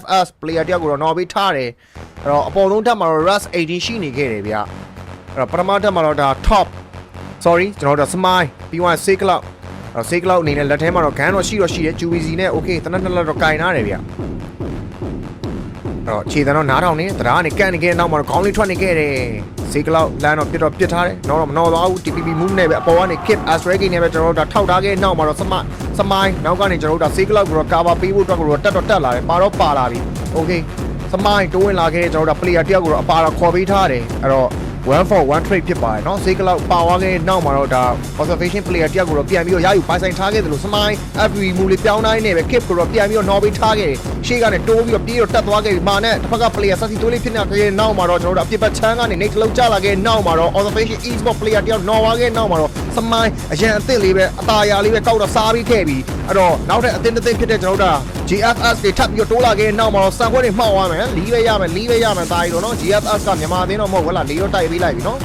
FS player တယောက်ကိုတော့နော်ပေးထားတယ်အဲ့တော့အပေါ်ဆုံးတက်မှာတော့ Rust 18ရှိနေခဲ့တယ်ဗျအဲ့တော့ပထမတက်မှာတော့ဒါ top sorry ကျွန်တော်တို့ smile ပြီးသွား C cloud အဲ့တော့ C cloud အနေနဲ့လက်ထဲမှာတော့ gun တော့ရှိတယ် QVC နဲ့ okay တနက်နှစ်လက်တော့ကင်ထားတယ်ဗျအဲ့တော့ခြေတန်းတော့နားထောင်နေတရားကနေကန်နေခဲ့နောက်မှာတော့ခေါင်းလေးထွက်နေခဲ့တယ်ဈေးကလောက်လမ်းတော့ပြစ်ထားတယ်တော့မနော်သွားဘူး TPP move နဲ့ပဲအပေါ်ကနေ kip Astrake နဲ့ပဲကျွန်တော်တို့ထောက်ထားခဲ့နောက်မှာတော့စမိုင်းနောက်ကနေကျွန်တော်တို့ဈေးကလောက်ကိုတော့ cover ပေးဖို့အတွက်ကိုတော့တက်လာတယ်ပါလာပြီ okay စမိုင်းတိုးဝင်လာခဲ့ကျွန်တော်တို့ player တယောက်ကိုတော့အပါတော့ခေါ်ပေးထားတယ်အဲ့တော့ one for one trade ဖြစ်ပါတယ်เนาะဈေးကလောက်ပါသွားခဲ့နောက်မှာတော့ဒါ observation player တယောက်ကိုတော့ပြန်ပြီးတော့ရယူပိုင်ဆိုင်ထားခဲ့တယ်လို့စမိုင်း FV မူလေးပြောင်းတိုင်းနဲ့ပဲ kip ကိုတော့ပြန်ပြီးတော့နော်ပေးထားခဲ့တယ်ရှေ့ကနေတိုးပြီးတော့ပြေးတော့တက်သွားခဲ့ပြီမာနဲ့တစ်ဖက်က player ဆက်စီတိုးလေးဖြစ်နေခဲ့နောက်မှာတော့ကျွန်တော်တို့အပြစ်ပတ်ချမ်းကနေနေလောက်ကြလာခဲ့နောက်မှာတော့ observation e-sport player တယောက်နော်သွားခဲ့နောက်မှာတော့စမိုင်းအရန်အသစ်လေးပဲအသာယာလေးပဲကောက်တော့စားပြီးခဲ့ပြီအဲ့တော့နောက်ထပ်အသစ်ဖြစ်တဲ့ကျွန်တော်တို့ GFS တွေထပ်ပြီးတော့တိုးလာခဲ့နောက်မှာတော့စံခွက်တွေမှောက်သွားမယ်လီးပဲရမယ်သားကြီးတော့เนาะ GFS ကမြန်မာအသင်းတော့မဟုတ်ဘူးလားလီးတော့တိုက်ပေးလိုက်ပြီเนาะ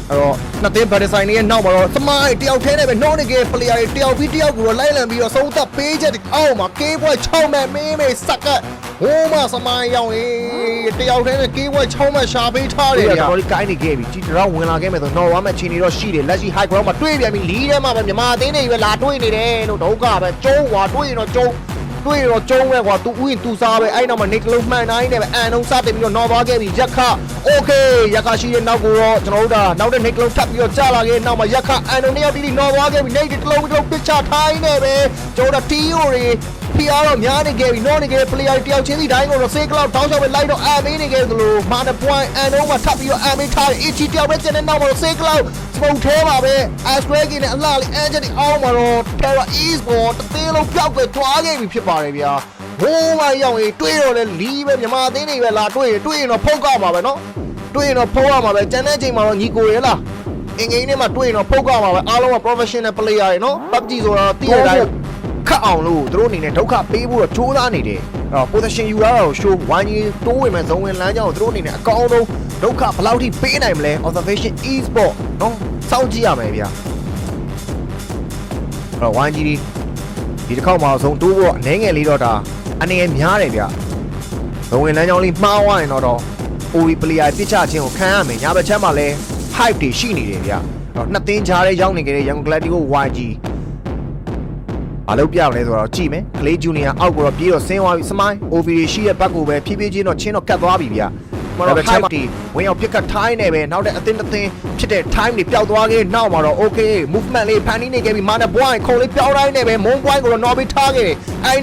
အဲ့တော့နှစ်သင်းဗတ်ဒဆိုင်ရဲ့နောက်မှာတော့စမိုင်းတယောက်ထဲနဲ့ပဲနှောနေခဲ့ပလေယာတွေတယောက်ပြီးတယောက်ကိုတော့လိုက်လံပြီးတော့ဆုံးသက်ပေးချက်အောက်မှာကေးဘွဲ6မဲ့မင်းမေစက်ကဟိုးမစမိုင်းရောက်ရင်တယောက်ထဲနဲ့ကေးဘွဲ6မဲ့ရှာပေးထားတယ်ကျွန်တော်ဒီကိုင်းနေခဲ့ပြီကြည်တော့ဝင်လာခဲ့မယ်ဆိုတော့နော်ဝါမဲ့ချင်းနေတော့ရှိတယ်လက်ရှိ high ground မှာတွေးပြန်ပြီလီးထဲမှာပဲမြန်မာအသင်းတွေပဲလာတွေးနေတယ်လို့ဒုက္ခပဲကျုံးွာတွေးရင်တော့ကျုံးတွေ့တော့ကျုံးပဲကွာသူဥရင်သူစားပဲအဲ့နောက်မှာနေကလုံးမှန်တိုင်းနဲ့ပဲအန်လုံးစတင်ပြီးတော့နော်သွားခဲ့ပြီရက်ခโอเคရက်ခရှိတဲ့နောက်ကိုတော့ကျွန်တော်တို့ဒါနောက်တဲ့နေကလုံးထပ်ပြီးတော့ကြာလာခဲ့နောက်မှာရက်ခအန်လုံးနှစ်ယောက်တီးနော်သွားခဲ့ပြီနေကလုံးပစ်ချထိုင်းနေပဲကျွန်တော်တို့တီယိုတွေဖီအားတော့များနေခဲ့ပြီနော်နေခဲ့ player တယောက်ချင်းစီတိုင်းကိုတော့ C cloud တောင်းလျှောက်ပဲလိုက်တော့အမေးနေခဲ့သလိုမာန point အန်လုံးမှာထပ်ပြီးတော့အမေးထားတယ် ET တယောက်ပဲကျန်တဲ့နောက်မှာတော့ C cloud စပုံထဲပါပဲ Astrake နဲ့အလှလေး engine အောင်းမှာတော့ Terra e-sport တသေးလုံးပြောက်ပဲတွားခဲ့ပြီဖြစ်ပါတယ်ဗျာဟိုးမရောက်ရင်တွေးတော့လေလီးပဲမြန်မာအသင်းတွေပဲလာတွေးရင်တော့ဖုတ်ကောက်မှာပဲနော်တွေးရင်တော့ဖုတ်ရမှာပဲကျန်တဲ့ချိန်မှာတော့ညီကိုရဲလားအင်္ဂိမ်းထဲမှာတွေးရင်တော့ဖုတ်ကောက်မှာပဲအားလုံးက professional player တွေနော် PUBG ဆိုတော့တည်ရတိုင်းခတ်အောင်လို့သူတို့အနေနဲ့ဒုက္ခပေးဖို့တော့ကြိုးစားနေတယ်အဲ့တော့ position ယူရတော့ show ဝိုင်းကြီးတိုးဝင်မဲ့ဇုံဝင်လမ်းကြောင်းကိုသူတို့အနေနဲ့အကောင်းဆုံးဒုက္ခဘယ်လောက်ထိပေးနိုင်မလဲ observation e-sport နော်စောင့်ကြည့်ရမယ်ဗျာအဲ့တော့ဝိုင်းကြီးဒီတစ်ခေါက်မှာဇုံတိုးဖို့အနေငယ်လေးတော့ဒါအနေငယ်များတယ်ဗျဇုံဝင်လမ်းကြောင်းလေးမှားသွားရင်တော့ OB player ပြစ်ချခြင်းကိုခံရမယ်ညာဘက်ချက်မှာလဲ hype တွေရှိနေတယ်ဗျအဲ့တော့နှစ်သင်းကြားထဲရောက်နေကြတဲ့ Young Galactico YGအလုပ်ပြမလဲဆိုတော့ကြည့်မယ်ကလေးဂျူနီယာအောက်ကိုတော့ပြေးတော့ဆင်းသွားပြီစမိုင်း OV ရှိရဲ့ဘက်ကိုပဲဖြည်းဖြည်းချင်းတော့ချင်းတော့ကတ်သွားပြီဗျမတော်ပဲချက်တီဝင်ရောက်ပြစ်ကတ်ထိုင်းနေပဲနောက်တဲ့အသင်းဖြစ်တဲ့ time တွေပျောက်သွားခဲ့နောက်မှာတော့ okay movement လေးဖန်တီးနေခဲ့ပြီမာန point ခုံလေးပျောက်တိုင်းနေပဲ moon point ကိုတော့နော်ပြီးထားခဲ့တယ်အဲဒီ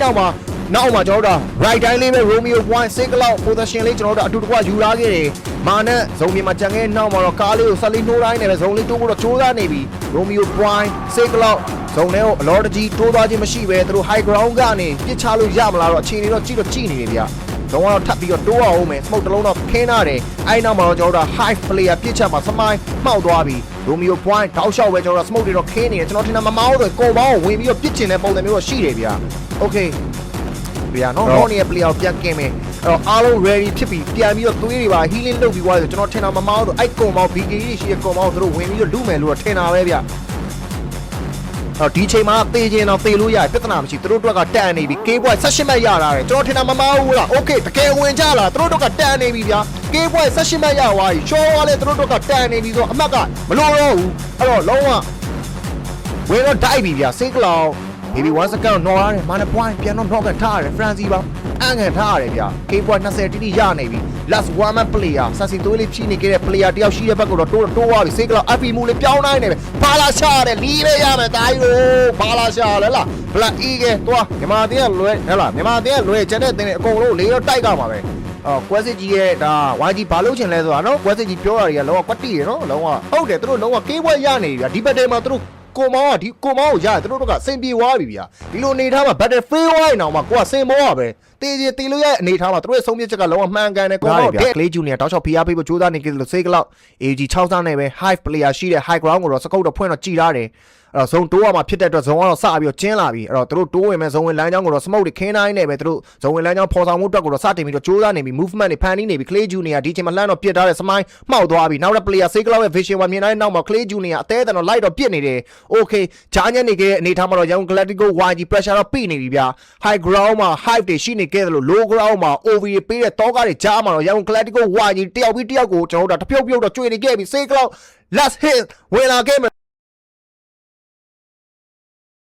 နောက်မှာကျွန်တော်တို့ right တိုင်းလေးပဲ Romeo point 6 cloud position လေးကျွန်တော်တို့အတူတကွယူလာခဲ့တယ်မာနဲ့ဇုံမြေမှာကြံခဲ့နောက်မှာတော့ကားလေးကိုဆက်လေးနှိုးတိုင်းနေပဲဇုံလေးတိုးဖို့တော့ကြိုးစားနေပြီ Romeo point 6 cloud ဇုံလေးကိုအလော်တကြီးတိုးသွားခြင်းမရှိပဲသူတို့ high ground ကနေပြစ်ချလို့ရမလားတော့အချိန်လေးတော့ကြည့်နေတယ်ဗျဇုံကတော့ထပ်ပြီးတော့တိုးအောင်မယ် smoke တစ်လုံးတော့ခင်းထားတယ်အဲဒီနောက်မှာတော့ကျွန်တော်တို့ high player ပြစ်ချက်မှာစမိုင်းမှောက်သွားပြီ Romeo point တောက်လျှောက်ပဲကျွန်တော်တို့ smoke တွေတော့ခင်းနေတယ်ကျွန်တော်ထင်တာမမောင်းဆိုကိုပေါင်းကိုဝင်ပြီးတော့ပြစ်ချင်တဲ့ပုံစံမျိုးတော့ရှိတယ်ဗျ okayဗျာနော်ဟောနေ player ပြန်ကင်းမယ်အဲ့တော့အားလုံး ready ဖြစ်ပြီးပြန်ပြီးတော့သွေးတွေပါ healing လုပ်ပြီးသွားဆိုကျွန်တော်ထင်တာမမောင်းဆိုအဲ့ကွန်မောင်း BK ကြီးရှိတဲ့ကွန်မောင်းသူတို့ဝင်ပြီးတော့လူမယ်လို့တော့ထင်တာပဲဗျဒီချိန်မှာသေခြင်းတော့သေလို့ရတယ်ပြဿနာမရှိသူတို့တို့ကတန်နေပြီ K-boy 18မှတ်ရတာတယ်ကျွန်တော်ထင်တာမမားဘူးလား okay တကယ်ဝင်ကြလားသူတို့တို့ကတန်နေပြီဗျာ K-boy 18မှတ်ရသွားပြီချောသွားလေသူတို့တို့ကတန်နေပြီဆိုအမှတ်ကမလိုတော့ဘူးအဲ့တော့လုံးဝဝင်တော့တိုက်ပြီဗျာစိတ်ကလောင် maybe 1 second နော်ရတယ်မာန point ပြန်တော့ knock ထားရတယ် Francie ပါအငန်ထားရတယ်ဗျာ K-boy 20တိတိရနေပြီ last one man player ဆာစီသွေးလေးဖြီးနေခဲ့တဲ့ player တယောက်ရှိတဲ့ဘက်ကတော့တိုးသွားပြီစိတ်ကလောင် FP မူလေးပြောင်းတိုင်းနေပဲဘာလာချရတယ်လီးပဲရမယ်တာကြီးလို့ဘာလာချလဲလား Black Eagle သွားမြန်မာတင်းကလွဲဟဲ့လားမြန်မာတင်းကလွဲကျန်တဲ့တင်းတွေအကုန်လုံးလေးတော့တိုက်ကမှာပဲကွက်စစ်ကြီးရဲ့ဒါ YG ဘာလုပ်ချင်လဲဆိုတာနော်ကွက်စစ်ကြီးပြောတာတွေကလောကကွက်တီရနော်လောကဟုတ်တယ်သူတို့လောကကေးဘွဲရနေပြီဗျာဒီဘက်တဲမှာသူတို့ကိုမောင်းကဒီကိုမောင်းကိုရတယ်သူတို့ကစင်ပြေသွားပြီဗျာဒီလိုနေထားမှာ battle fail ဝိုင်းအောင်မှာကိုကစင်မောရပဲတေးလို့ရတဲ့အနေထားမှာသူတို့ရဲ့ဆုံးဖြတ်ချက်ကလောကမှန်ကန်တယ်ကိုမောင်းကလေးဂျူနီယာတောက်ချောက်ဖိအားပေးဖို့ကြိုးစားနေကြတယ်လို့စိတ်ကလောက် AG 6စားနေပဲ high player ရှိတဲ့ high ground ကိုတော့စကုတ်တော့ဖွင့်တော့ကြည်ထားတယ် အဲ့တော့ဇုံတိုးရမှာဖြစ်တဲ့အတွက်ဇုံကတော့စပြီးတော့ကျင်းလာပြီအဲ့တော့သူတို့တိုးဝင်မဲ့ဇုံဝင်လမ်းကြောင်းကိုတော့ smoke တွေခင်းတိုင်းနဲ့ပဲသူတို့ဇုံဝင်လမ်းကြောင်းဖော်ဆောင်မှုအတွက်ကိုတော့စတင်ပြီးတော့ကြိုးစားနေပြီ movement တွေဖန်တီးနေပြီ Clay Junior ဒီချိန်မှာလှမ်းတော့ပြစ်ထားတဲ့စမိုင်းမှောက်သွားပြီနောက်တဲ့ player စေးကလောက်ရဲ့ vision မှာမြင်တိုင်းနောက်မှာ Clay Junior အသေးအတန်တော့ light တော့ပြစ်နေတယ် okay ဂျာညက်နေခဲ့တဲ့အနေထားမှာတော့ Young Galactico YG pressure တော့ပြနေပြီဗျာ high ground မှာ hype တွေရှိနေခဲ့တယ်လို့ low ground မှာ OV တွေပေးတဲ့တောကားတွေကြားမှာတော့ Young Galactico YG တယောက်ပြီးတယောက်ကိုကျွန်တော်တို့တပြုတ်ပြုတ်တော့ကျွေနေခဲ့ပြီစေးကလောက် last hit ဝင်လာခဲ့မယ်